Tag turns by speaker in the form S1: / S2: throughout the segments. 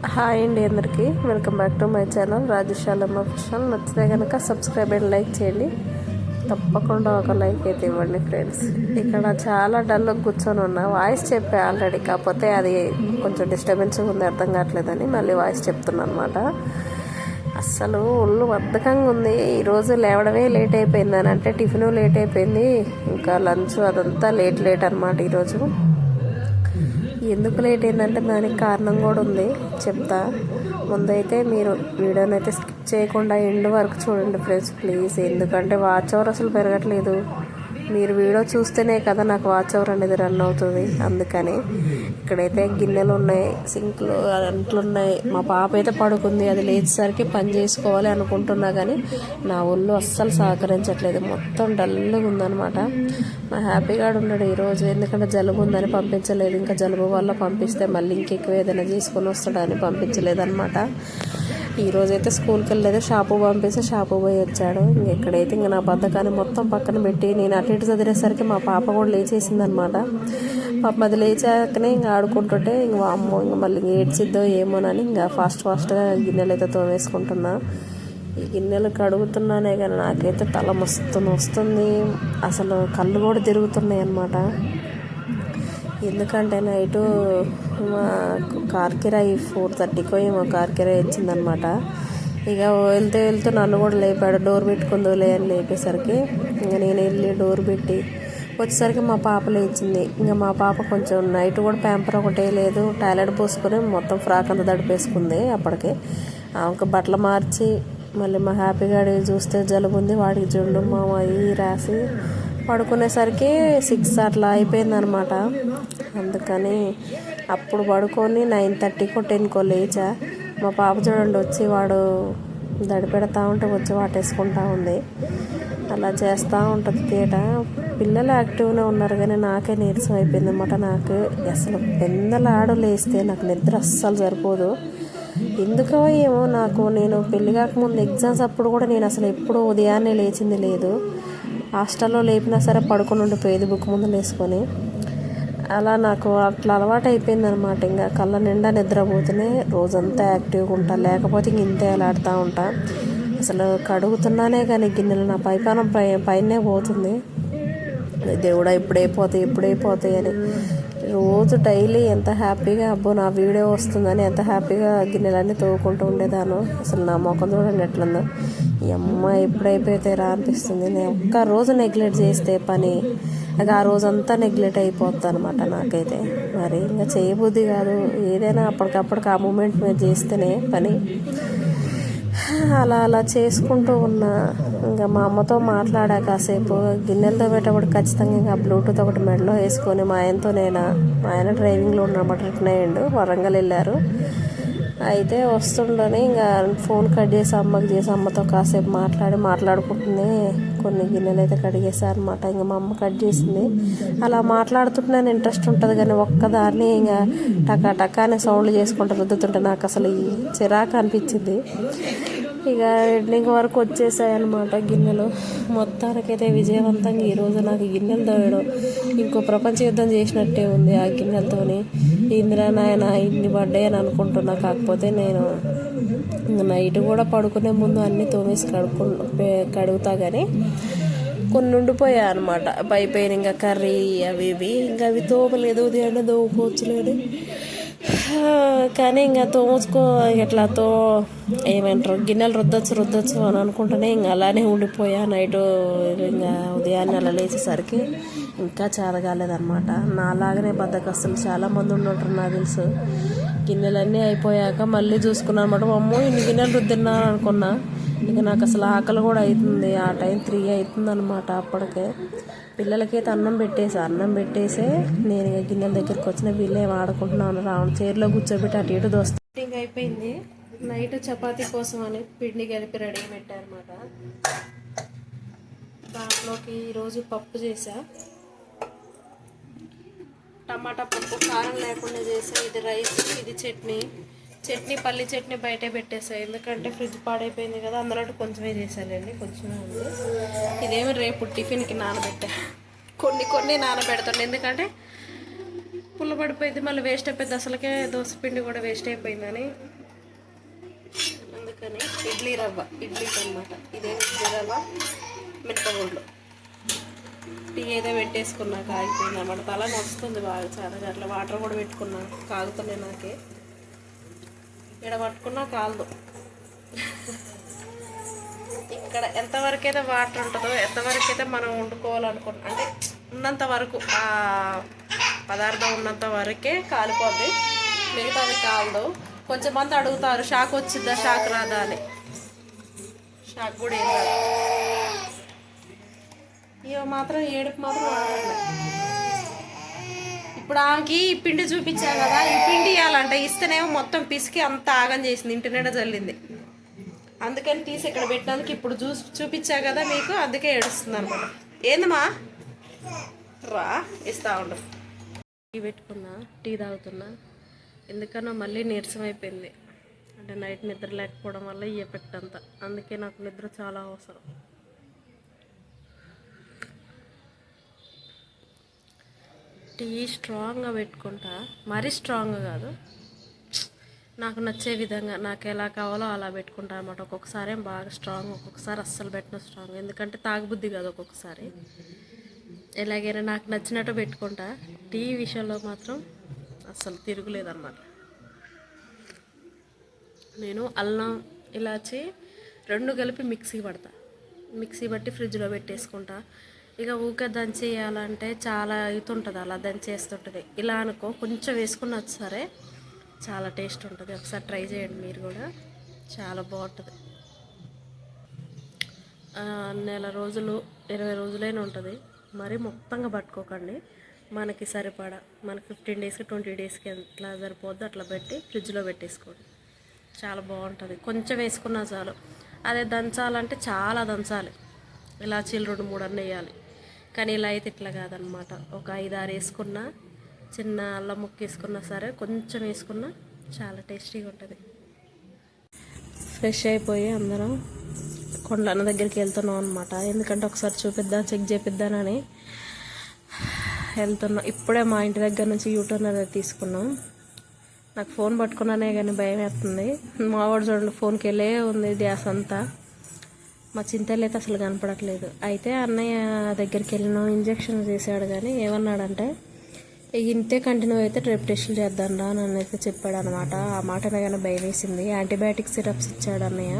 S1: Hi అండి, అందరికీ welcome back to my channel Rajeshalamma official. నచ్చితే కనుక సబ్స్క్రైబ్ అండ్ లైక్ చేయండి. తప్పకుండా ఒక లైక్ అయితే ఇవ్వండి ఫ్రెండ్స్. ఇక్కడ చాలా డల్గా కూర్చొని ఉన్నా, వాయిస్ చెప్పే ఆల్రెడీ, కాకపోతే అది కొంచెం డిస్టర్బెన్స్గా ఉంది, అర్థం కావట్లేదని మళ్ళీ వాయిస్ చెప్తున్నాను అనమాట. అస్సలు ఒళ్ళు బద్ధకంగా ఉంది. ఈరోజు లేవడమే లేట్ అయిపోయింది అని, అంటే టిఫిన్ లేట్ అయిపోయింది, ఇంకా లంచ్ అదంతా లేట్ అనమాట. ఈరోజు ఎందుకు లేట్ అయిందంటే దానికి కారణం కూడా ఉంది, చెప్తా. ముందైతే మీరు వీడియోని అయితే స్కిప్ చేయకుండా ఎండ్ వరకు చూడండి ఫ్రెండ్స్ ప్లీజ్. ఎందుకంటే వాచ్ అవర్ అసలు పెరగట్లేదు. మీరు వీడియో చూస్తేనే కదా నాకు వాచ్ అవర్ అనేది రన్ అవుతుంది. అందుకని ఇక్కడైతే గిన్నెలు ఉన్నాయి, సింక్లు అంట్లు ఉన్నాయి. మా పాప అయితే పడుకుంది, అది లేచేసరికి పని చేసుకోవాలి అనుకుంటున్నా కానీ నా ఒళ్ళు అస్సలు సహకరించట్లేదు, మొత్తం డల్గా ఉందనమాట. మా హ్యాపీగా ఉన్నాడు ఈరోజు, ఎందుకంటే జలుబు ఉందని పంపించలేదు. ఇంకా జలుబు వల్ల పంపిస్తే మళ్ళీ ఇంకెక్కువ ఏదైనా తీసుకొని వస్తాడని పంపించలేదు అనమాట. ఈరోజైతే స్కూల్కి వెళ్ళలేదు, షాపు పంపిస్తే షాపు పోయి వచ్చాడు. ఎక్కడైతే ఇంకా నా బద్ధకాన్ని మొత్తం పక్కన పెట్టి నేను అటు ఇటు చదివేసరికి మా పాప కూడా లేచేసింది అనమాట. పాప అది లేచాకనే ఇంకా ఆడుకుంటుంటే ఇంకా అమ్మో ఇంకా మళ్ళీ ఏడ్చిద్దో ఏమోనని ఇంకా ఫాస్ట్గా గిన్నెలు అయితే తోమేసుకుంటున్నా. ఈ గిన్నెలు కడుగుతున్నానే కానీ నాకైతే తల మస్తు వస్తుంది, అసలు కళ్ళు కూడా తిరుగుతున్నాయి అనమాట. ఎందుకంటే నైటు మా కార్ కిరాయి 4:30కో ఏమో కార్ కిరాయి వచ్చిందనమాట. ఇక వెళ్తూ నన్ను కూడా లేపాడు, డోర్ పెట్టుకుందో అని లేపేసరికి ఇంకా నేను వెళ్ళి డోర్ పెట్టి వచ్చేసరికి మా పాప లేచింది. ఇంకా మా పాప కొంచెం నైట్ కూడా ప్యాంపర్ ఒకటే లేదు, టాయిలెట్ పోసుకొని మొత్తం ఫ్రాక్ అంతా తడిపేసుకుంది. అప్పటికే ఆమెకు బట్టలు మార్చి మళ్ళీ మా హ్యాపీగా చూస్తే జలుబు ఉంది, వాడికి జుండు మామ రాసి పడుకునేసరికి 6 అట్లా అయిపోయిందనమాట. అందుకని అప్పుడు పడుకొని 9:30కో 10కో లేచా. మా పాప చూడండి వచ్చి వాడు దడిపెడతా ఉంటే వచ్చి వాటేసుకుంటా ఉంది. అలా చేస్తూ ఉంటుంది తేట. పిల్లలు యాక్టివ్గా ఉన్నారు కానీ నాకే నీరసం అయిపోయింది అనమాట. నాకు అసలు పెందలాడు లేస్తే నాకు నిద్ర అస్సలు సరిపోదు. ఎందుకో ఏమో నేను పెళ్లి కాకముందు ఎగ్జామ్స్ అప్పుడు కూడా నేను అసలు ఎప్పుడూ ఉదయాన్నే లేచింది లేదు. హాస్టల్లో లేపినా సరే పడుకొని ఉండిపోయేది బుక్ ముందు వేసుకొని. అలా నాకు అట్లా అలవాటు అయిపోయింది అనమాట. ఇంకా కళ్ళ నిండా నిద్రపోతూనే రోజంతా యాక్టివ్గా ఉంటా, లేకపోతే ఇంక ఇంతే అలాడుతూ ఉంటా. అసలు కడుగుతున్నానే కానీ గిన్నెలు నా పైనే పోతుంది. దేవుడా ఎప్పుడైపోతాయి అని రోజు డైలీ ఎంత హ్యాపీగా అబ్బో నా వీడియో వస్తుందని ఎంత హ్యాపీగా గిన్నెలన్నీ తోవుకుంటూ ఉండేదాను. అసలు నా ముఖం చూడండి ఎట్లుందో, ఈ అమ్మ ఎప్పుడైపోతారా అనిపిస్తుంది. నేను ఒక్క రోజు నెగ్లెక్ట్ చేస్తే పని అది ఆ రోజంతా నెగ్లెక్ట్ అయిపోద్ది అనమాట నాకైతే. మరి ఇంకా చేయబుద్ధి కాదు, ఏదైనా అప్పటికప్పటికి ఆ మూమెంట్ మీద చేస్తేనే పని. అలా చేసుకుంటూ ఉన్నా. ఇంకా మా అమ్మతో మాట్లాడా కాసేపు. గిన్నెలు తోమేటప్పుడు ఖచ్చితంగా ఇంకా బ్లూటూత్ ఒకటి మెడలో వేసుకొని మా ఆయన డ్రైవింగ్లో ఉన్నమాట, రిటర్న్ అయ్యిండు, వరంగల్ వెళ్ళారు. అయితే వస్తుండని ఇంకా ఫోన్ కట్ చేసి అమ్మకి చేసి అమ్మతో కాసేపు మాట్లాడుకుంటుంది. కొన్ని గిన్నెలు అయితే కడిగేసారనమాట. ఇంకా మా అమ్మ కట్ చేసింది. అలా మాట్లాడుతుంటే ఇంట్రెస్ట్ ఉంటుంది కానీ ఒక్కదాన్ని ఇంకా టకా అని సౌండ్లు చేసుకుంటూ రుద్దుతుంటే నాకు అసలు ఈ చిరాకు అనిపించింది. ఇక ఎండింగ్ వరకు వచ్చేసాయి అనమాట గిన్నెలు. మొత్తానికైతే విజయవంతంగా ఈరోజు నాకు గిన్నెలు తోయడం ఇంకో ప్రపంచ యుద్ధం చేసినట్టే ఉంది. ఆ గిన్నెలతోని ఇందిరా నాయన ఇన్ని పడ్డాయి అని అనుకుంటున్నా. కాకపోతే నేను నైట్ కూడా పడుకునే ముందు అన్నీ తోమేసి కడుగుతా కానీ కొన్ని ఉండిపోయాయి అనమాట. పైపైన ఇంకా కర్రీ అవి ఇంకా అవి తోమలేదు, ఉదయాన్నే తోముకోవచ్చులేదు కానీ ఇంకా ఇట్లా ఏమంటారు గిన్నెలు రుద్దొచ్చు అని అనుకుంటేనే ఇంకా అలానే ఉండిపోయా. నైటు ఇంకా ఉదయాన్నే అలా లేచేసరికి ఇంకా చాలా కాలేదన్నమాట. నాలాగనే బద్దకస్తులు చాలామంది ఉన్నట్టు నాకు తెలుసు. గిన్నెలన్నీ అయిపోయాక మళ్ళీ చూసుకున్నాను అనమాట. అమ్మో ఇన్ని గిన్నెలు రుద్దిన్నా అనుకున్నా. ఇక నాకు అసలు ఆకలి కూడా అవుతుంది. ఆ టైం 3 అవుతుంది అనమాట. అప్పటికే పిల్లలకైతే అన్నం పెట్టేసే నేను ఇక గిన్నెల దగ్గరికి వచ్చిన వీళ్ళే ఆడుకుంటున్నాను. చైర్లో కూర్చోబెట్టి అటు ఇటు దోస్తుంది. అయిపోయింది. నైట్ చపాతీ కోసం అని పిండి కలిపి రెడీ పెట్టారనమాట. దాంట్లోకి ఈరోజు పప్పు చేసా, టమాటా పప్పు కారం లేకుండా చేసా. ఇది రైస్, ఇది చట్నీ పల్లి చట్నీ బయటే పెట్టేసా. ఎందుకంటే ఫ్రిడ్జ్ పాడైపోయింది కదా, అందులో కొంచెమే చేశానండి, కొంచెమే ఉంది. ఇదేమి రేపు టిఫిన్కి నానబెట్టా. కొన్ని నానబెడతాను, ఎందుకంటే పుల్ల పడిపోయింది, మళ్ళీ వేస్ట్ అయిపోయింది. అసలుకే దోశ పిండి కూడా వేస్ట్ అయిపోయిందని అందుకని ఇడ్లీ అనమాట. ఇదే ఇడ్లీ రవ్వ మినపగుండ్లు. టీ ఏదో పెట్టేసుకున్నాక ఆగిపోయింది అన్నమాట. తల నొస్తుంది బాగా చాలా. అట్లా వాటర్ కూడా పెట్టుకున్నా, కాగుతున్నాయి నాకే. ఇక్కడ పట్టుకున్నా కాలదు. ఇక్కడ ఎంతవరకైతే వాటర్ ఉంటుందో, ఎంతవరకైతే మనం వండుకోవాలనుకుంటున్నాం అంటే ఉన్నంత వరకు ఆ పదార్థం ఉన్నంత వరకే కాలిపోద్ది, మిగతాది కాలదు. కొంచెం మంది అడుగుతారు షాక్ వచ్చిందా షాక్ రాదా అని. షాక్ కూడా ఏం రాదు. ఇక మాత్రం ఏడుపు మాత్రం ఆడాలి. ఇప్పుడు ఆమెకి ఈ పిండి చూపించా కదా, ఈ పిండి ఇవ్వాలంటే ఇస్తేనేమో మొత్తం పిసికి అంత ఆగం చేసింది, ఇంటి నిండా జల్లింది. అందుకని తీసి ఇక్కడ పెట్టినందుకు ఇప్పుడు చూపించా కదా మీకు, అందుకే ఏడుస్తుంది అనమాట. ఏందమ్మా రా ఇస్తా ఉండు. టీ పెట్టుకున్నా, టీ తాగుతున్నా. ఎందుకన్నా మళ్ళీ నీరసం అయిపోయింది. అంటే నైట్ నిద్ర లేకపోవడం వల్ల ఈ ఎఫెక్ట్ అంతా. అందుకే నాకు నిద్ర చాలా అవసరం. టీ స్ట్రాంగ్గా పెట్టుకుంటా, మరీ స్ట్రాంగ్గా కాదు, నాకు నచ్చే విధంగా నాకు ఎలా కావాలో అలా పెట్టుకుంటా అనమాట. ఒక్కొక్కసారి ఏం బాగా స్ట్రాంగ్, ఒక్కొక్కసారి అస్సలు పెట్టిన స్ట్రాంగ్. ఎందుకంటే తాగబుద్ధి కాదు ఒక్కొక్కసారి. ఎలాగైనా నాకు నచ్చినట్టు పెట్టుకుంటా. టీ విషయంలో మాత్రం అస్సలు తిరుగులేదన్నమాట. నేను అల్లం ఇలాచి 2 కలిపి మిక్సీ బట్టి ఫ్రిడ్జ్లో పెట్టేసుకుంటా. ఇక ఊకే దంచేయాలంటే చాలా అవుతుంటుంది, అలా దంచేస్తుంటుంది. ఇలా అనుకో కొంచెం వేసుకున్నా సరే చాలా టేస్ట్ ఉంటుంది. ఒకసారి ట్రై చేయండి మీరు కూడా, చాలా బాగుంటుంది. నెల రోజులు 20 రోజులైనా ఉంటుంది. మరి మొత్తంగా పట్టుకోకండి, మనకి సరిపడా, మనకి 15 డేస్కి 20 డేస్కి ఎట్లా సరిపోద్దో అట్లా పెట్టి ఫ్రిడ్జ్లో పెట్టేసుకోండి. చాలా బాగుంటుంది. కొంచెం వేసుకున్నా చాలు. అదే దంచాలంటే చాలా దంచాలి, ఇలాచీలు 2-3 అన్నీ వేయాలి. కానీ ఇలా అయితే ఇట్లా కాదనమాట. ఒక 5-6 వేసుకున్నా, చిన్న అల్లం ముక్క వేసుకున్నా సరే, కొంచెం వేసుకున్నా చాలా టేస్టీగా ఉంటుంది. ఫ్రెష్ అయిపోయి అందరం కొండన్న దగ్గరికి వెళ్తున్నాం అనమాట. ఎందుకంటే ఒకసారి చూపిద్దాం, చెక్ చేపిద్దానని వెళ్తున్నాం. ఇప్పుడే మా ఇంటి దగ్గర నుంచి యూటర్న్ అనేది తీసుకున్నాం. నాకు ఫోన్ పట్టుకున్నానే కానీ భయం వేస్తుంది. మా వాడు చూడండి ఫోన్కి వెళ్ళే ఉంది ధ్యాస అంతా. మా చింతలు అయితే అసలు కనపడట్లేదు. అయితే అన్నయ్య దగ్గరికి వెళ్ళినాం, ఇంజక్షన్ చేశాడు. కానీ ఏమన్నాడంటే ఇంతే కంటిన్యూ అయితే రేపు టెస్టులు చేద్దాం రా అని అయితే చెప్పాడు అనమాట. ఆ మాట కానీ భయం వేసింది. యాంటీబయాటిక్ సిరప్స్ ఇచ్చాడు అన్నయ్య.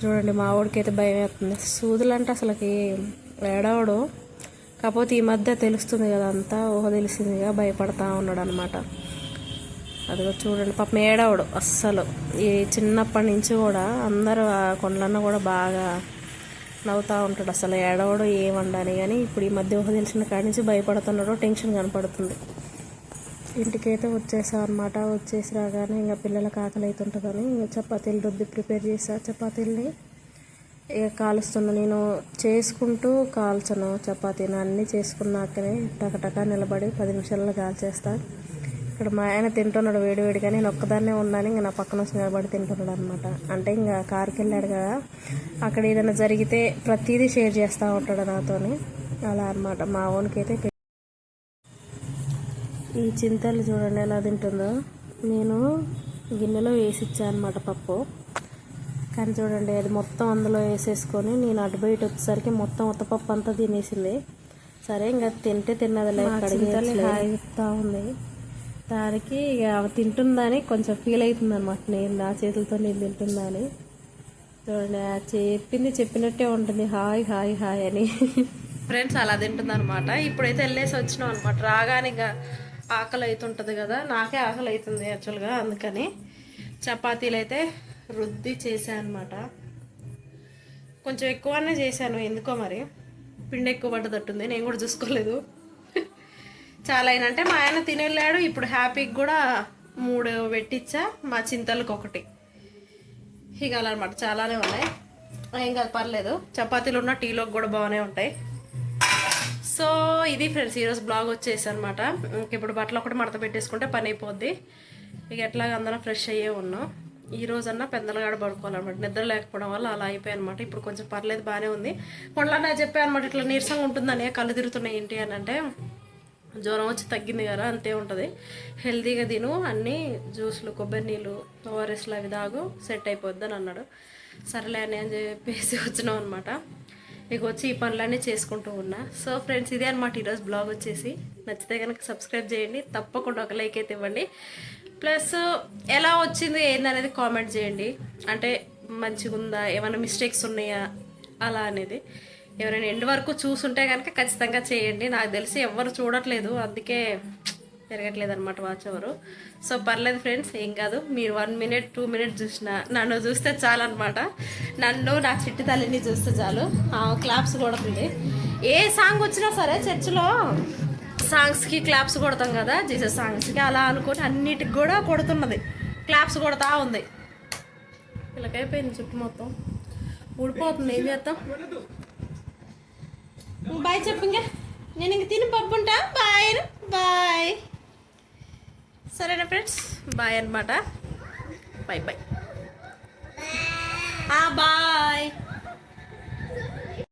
S1: చూడండి మా వాడికి అయితే భయం వేస్తుంది. సూదులు అంటే అసలుకి ఏడవడు, కాకపోతే ఈ మధ్య తెలుస్తుంది కదా అంతా, తెలిసిందిగా భయపడతా ఉన్నాడు అనమాట. అదిగో చూడండి పాపం ఏడవడు అస్సలు. ఈ చిన్నప్పటి నుంచి కూడా అందరూ కొండలన్న కూడా బాగా నవ్వుతూ ఉంటాడు, అసలు ఏడవడు ఏమండని. కానీ ఇప్పుడు ఈ మధ్య తెలిసిన కాడి నుంచి భయపడుతున్నాడు, టెన్షన్ కనపడుతుంది. ఇంటికైతే వచ్చేసాం అనమాట. వచ్చేసి రాగానే ఇంకా పిల్లలకు ఆకలి అవుతుంటుందని ఇంకా చపాతీలు రుబ్బి ప్రిపేర్ చేసా. చపాతీలని ఇక కాలుస్తున్నా. నేను చేసుకుంటూ కాల్చను చపాతీని, అన్నీ చేసుకున్నాకనే టకటకా నిలబడి 10 నిమిషాల్లో కాల్చేస్తా. ఇక్కడ మా ఆయన తింటున్నాడు వేడివేడిగా, నేను ఒక్కదాన్నే ఉన్నాను. ఇంకా నా పక్కన వచ్చి నిలబడి తింటున్నాడు అనమాట. అంటే ఇంకా కారుకి వెళ్ళాడు కదా, అక్కడ ఏదైనా జరిగితే ప్రతిదీ షేర్ చేస్తూ ఉంటాడు నాతోని, అలా అనమాట. మా ఓన్కైతే ఈ చింతలు చూడండి ఎలా తింటుందో. నేను గిన్నెలో వేసి ఇచ్చాను అనమాట పప్పు, కానీ చూడండి అది మొత్తం అందులో వేసేసుకొని నేను అటు బయట వచ్చేసరికి మొత్తం ఉత్తపప్పు అంతా తినేసింది. సరే ఇంకా తింటే తిన్నదిలే, చెప్తా ఉంది. దానికి ఇక ఆమె తింటుందని కొంచెం ఫీల్ అవుతుంది అనమాట. నేను నా చేతులతో నేను తింటుందని. చూడండి చెప్పినట్టే ఉంటుంది, హాయ్ హాయ్ హాయ్ అని. ఫ్రెండ్స్ అలా తింటుంది అనమాట. ఇప్పుడైతే వెళ్ళేసి వచ్చినాం అనమాట. రాగానే ఇక ఆకలి అవుతుంటుంది కదా, నాకే ఆకలి అవుతుంది యాక్చువల్గా. అందుకని చపాతీలు అయితే రుద్ది చేశాను అనమాట. కొంచెం ఎక్కువనే చేశాను, ఎందుకో మరి పిండి ఎక్కువ పడ్డదట్టుంది, నేను కూడా చూసుకోలేదు. చాలా అయినంటే మా ఆయన తినేళ్ళాడు. ఇప్పుడు హ్యాపీకి కూడా 3 పెట్టించా, మా చింతలకు 1. ఇక అలా అనమాట. చాలానే ఉన్నాయి, ఏం కాదు పర్లేదు. చపాతీలు ఉన్న టీలోకి కూడా బాగానే ఉంటాయి. సో ఇది ఫ్రెండ్స్ ఈరోజు బ్లాగ్ వచ్చేసి అనమాట. ఇప్పుడు బట్టలు ఒకటి మడత పెట్టేసుకుంటే పని అయిపోద్ది. ఇక ఎట్లాగ అందరం ఫ్రెష్ అయ్యే ఉన్నాం. ఈ రోజన్నా పెద్దలుగాడ పడుకోవాలన్నమాట. నిద్ర లేకపోవడం వల్ల అలా అయిపోయాయి అనమాట. ఇప్పుడు కొంచెం పర్లేదు, బాగానే ఉంది. కొండలన్నా చెప్పాను అనమాట, ఇట్లా నీరసంగా ఉంటుందని, కళ్ళు తిరుగుతున్నాయి ఏంటి అని అంటే జ్వరం వచ్చి తగ్గింది కదా అంతే ఉంటుంది. హెల్తీగా తిను, అన్నీ జ్యూస్లు, కొబ్బరి నీళ్ళు, ఓఆర్ఎస్లు అవి తాగు, సెట్ అయిపోద్ది అని అన్నాడు. సరేలే అని చెప్పేసి వచ్చినాం అనమాట. ఇక వచ్చి ఈ పనులన్నీ చేసుకుంటూ ఉన్నా. సో ఫ్రెండ్స్, ఇదే అనమాట ఈరోజు బ్లాగ్ వచ్చేసి. నచ్చితే కనుక సబ్స్క్రైబ్ చేయండి, తప్పకుండా ఒక లైక్ అయితే ఇవ్వండి. ప్లస్ ఎలా వచ్చింది ఏందనేది కామెంట్ చేయండి. అంటే మంచిగా ఉందా, ఏమైనా మిస్టేక్స్ ఉన్నాయా అలా అనేది. ఎవరైనా ఎండ్ వరకు చూసుంటే కనుక ఖచ్చితంగా చేయండి. నాకు తెలిసి ఎవరు చూడట్లేదు, అందుకే పెరగట్లేదు అనమాట వాచ్ ఎవరు. సో పర్లేదు ఫ్రెండ్స్, ఏం కాదు. మీరు 1 minute 2 minutes చూసినా నన్ను చూస్తే చాలు అనమాట. నన్ను నా చిట్టి తల్లిని చూస్తే చాలు. క్లాప్స్ కొడుతుంది. ఏ సాంగ్ వచ్చినా సరే చర్చిలో సాంగ్స్కి క్లాప్స్ కొడతాం కదా, జీసస్ సాంగ్స్కి, అలా అనుకొని అన్నిటికి కూడా కొడుతున్నది, క్లాప్స్ కొడతా ఉంది. ఇలాగైపోయింది చుట్టూ మొత్తం ఊడిపోతుంది. ఏం చేస్తాం? బాయ్ చెప్పు. ఇంకా నేను ఇంక తిని పప్పుంటా. Bye bye. సరేనా ఫ్రెండ్స్, బాయ్ అనమాట. Bye bye.